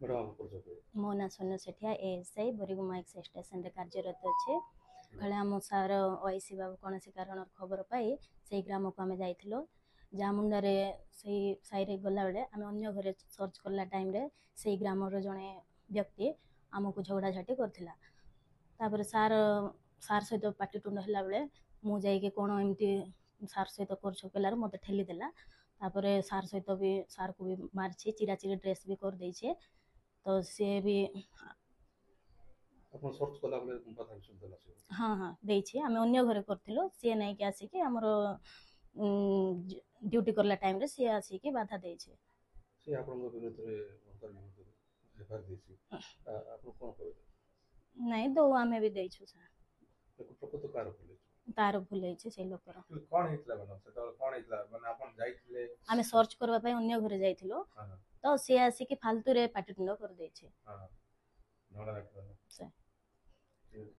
मो ना Sonu Sethia ASI Boriguma x station रे कार्यरत अच्छे कले आम सार ओआईसी बाबू कौन से कारण खबर पाई से ग्राम को आम जाइलो जामुंडारे से साइरे गला बेले आम अन्य घरे सर्च करला टाइम रे से ग्राम जड़े व्यक्ति आमको झगड़ाझाटी करथिला तापर सार सार सहित पाटितुंड होला बेले मु जाइके कोन एमती सार सहित करछो केलार मते ठेली देला तापर सार सहित भी सार को भी मारछि चिराचिरी ड्रेस भी कर दैछे तो से भी आपण सर्च कला बेले कथा सुन देला से हाँ हाँ देछि आमे अन्य घरे करथिलो से नै के आसी कि हमरो ड्यूटी करला टाइम रे से आसी कि बाधा देछि से आपण विरुद्ध रे एफआईआर देछि आपण कोन कहबे नै दो आमे भी देछु सर एक प्रकृत कार बोले तार भूल छै से लोकर कोन हेतला बनो से तो कोन हेतला माने आपण जाइथिले आमे सर्च करबा पय अन्य घरे जाइथिलो तो से आसी कि फालतू रे पाटितुंड कर दै छै हां नडा राखला से